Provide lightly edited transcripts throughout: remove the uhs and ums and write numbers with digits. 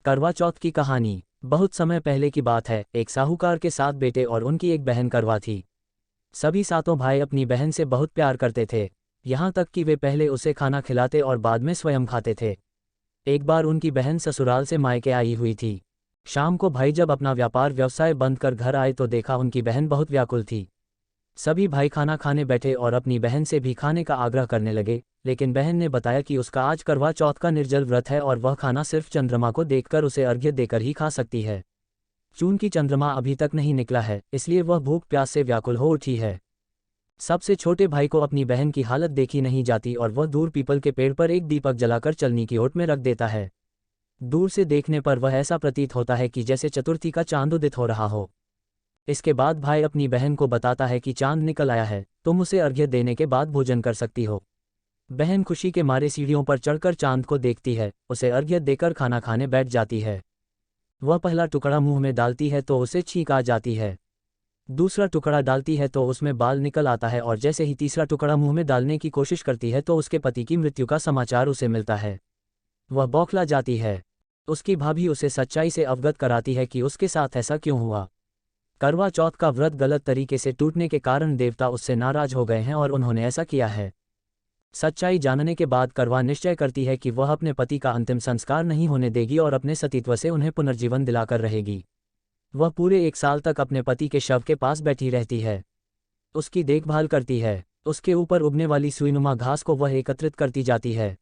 करवा चौथ की कहानी। बहुत समय पहले की बात है। एक साहूकार के 7 बेटे और उनकी एक बहन करवा थी। सभी सातों भाई अपनी बहन से बहुत प्यार करते थे, यहाँ तक कि वे पहले उसे खाना खिलाते और बाद में स्वयं खाते थे। एक बार उनकी बहन ससुराल से मायके आई हुई थी। शाम को भाई जब अपना व्यापार व्यवसाय बंद कर घर आए तो देखा उनकी बहन बहुत व्याकुल थी। सभी भाई खाना खाने बैठे और अपनी बहन से भी खाने का आग्रह करने लगे, लेकिन बहन ने बताया कि उसका आज करवा चौथ का निर्जल व्रत है और वह खाना सिर्फ चंद्रमा को देखकर उसे अर्घ्य देकर ही खा सकती है। जून की चंद्रमा अभी तक नहीं निकला है, इसलिए वह भूख प्यास से व्याकुल हो उठी है। सबसे छोटे भाई को अपनी बहन की हालत देखी नहीं जाती और वह दूर पीपल के पेड़ पर एक दीपक जलाकर चलनी की ओट में रख देता है। दूर से देखने पर वह ऐसा प्रतीत होता है कि जैसे चतुर्थी का चांद उदित हो रहा हो। इसके बाद भाई अपनी बहन को बताता है कि चांद निकल आया है, तुम उसे अर्घ्य देने के बाद भोजन कर सकती हो। बहन खुशी के मारे सीढ़ियों पर चढ़कर चांद को देखती है, उसे अर्घ्य देकर खाना खाने बैठ जाती है। वह पहला टुकड़ा मुंह में डालती है तो उसे छींक आ जाती है। दूसरा टुकड़ा डालती है तो उसमें बाल निकल आता है और जैसे ही तीसरा टुकड़ा मुंह में डालने की कोशिश करती है तो उसके पति की मृत्यु का समाचार उसे मिलता है। वह बौखला जाती है। उसकी भाभी उसे सच्चाई से अवगत कराती है कि उसके साथ ऐसा क्यों हुआ। करवा चौथ का व्रत गलत तरीके से टूटने के कारण देवता उससे नाराज हो गए हैं और उन्होंने ऐसा किया है। सच्चाई जानने के बाद करवा निश्चय करती है कि वह अपने पति का अंतिम संस्कार नहीं होने देगी और अपने सतीत्व से उन्हें पुनर्जीवन दिलाकर रहेगी। वह पूरे 1 साल तक अपने पति के शव के पास बैठी रहती है, उसकी देखभाल करती है। उसके ऊपर उगने वाली सुईनुमा घास को वह एकत्रित करती जाती है।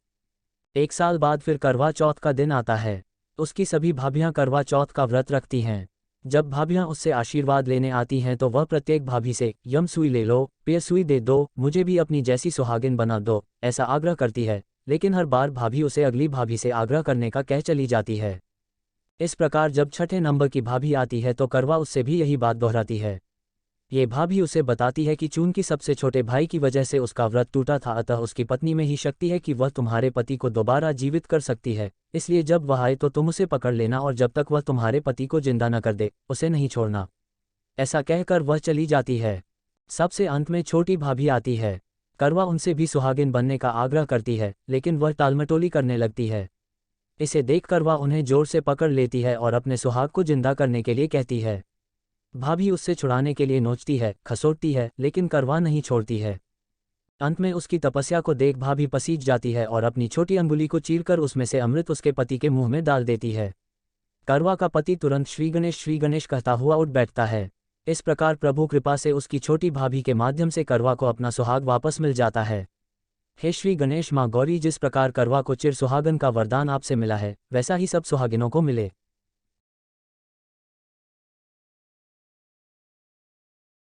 1 साल बाद फिर करवा चौथ का दिन आता है। उसकी सभी भाभियां करवा चौथ का व्रत रखती हैं। जब भाभियां उससे आशीर्वाद लेने आती हैं तो वह प्रत्येक भाभी से यम सुई ले लो, पेय सुई दे दो, मुझे भी अपनी जैसी सुहागिन बना दो, ऐसा आग्रह करती है। लेकिन हर बार भाभी उसे अगली भाभी से आग्रह करने का कह चली जाती है। इस प्रकार जब छठे नंबर की भाभी आती है तो करवा उससे भी यही बात दोहराती है। ये भाभी उसे बताती है कि चून की सबसे छोटे भाई की वजह से उसका व्रत टूटा था, अतः उसकी पत्नी में ही शक्ति है कि वह तुम्हारे पति को दोबारा जीवित कर सकती है, इसलिए जब वह आए तो तुम उसे पकड़ लेना और जब तक वह तुम्हारे पति को जिंदा न कर दे उसे नहीं छोड़ना। ऐसा कहकर वह चली जाती है। सबसे अंत में छोटी भाभी आती है। करवा उनसे भी सुहागिन बनने का आग्रह करती है, लेकिन वह टालमटोली करने लगती है। इसे देखकर वह उन्हें जोर से पकड़ लेती है और अपने सुहाग को जिंदा करने के लिए कहती है। भाभी उससे छुड़ाने के लिए नोचती है, खसोटती है, लेकिन करवा नहीं छोड़ती है। अंत में उसकी तपस्या को देख भाभी पसीज जाती है और अपनी छोटी अंगुली को चीरकर उसमें से अमृत उसके पति के मुंह में डाल देती है। करवा का पति तुरंत श्री गणेश कहता हुआ उठ बैठता है। इस प्रकार प्रभु कृपा से उसकी छोटी भाभी के माध्यम से करवा को अपना सुहाग वापस मिल जाता है। हे श्री गणेश माँ गौरी, जिस प्रकार करवा को चिर सुहागन का वरदान आपसे मिला है, वैसा ही सब सुहागिनों को मिले।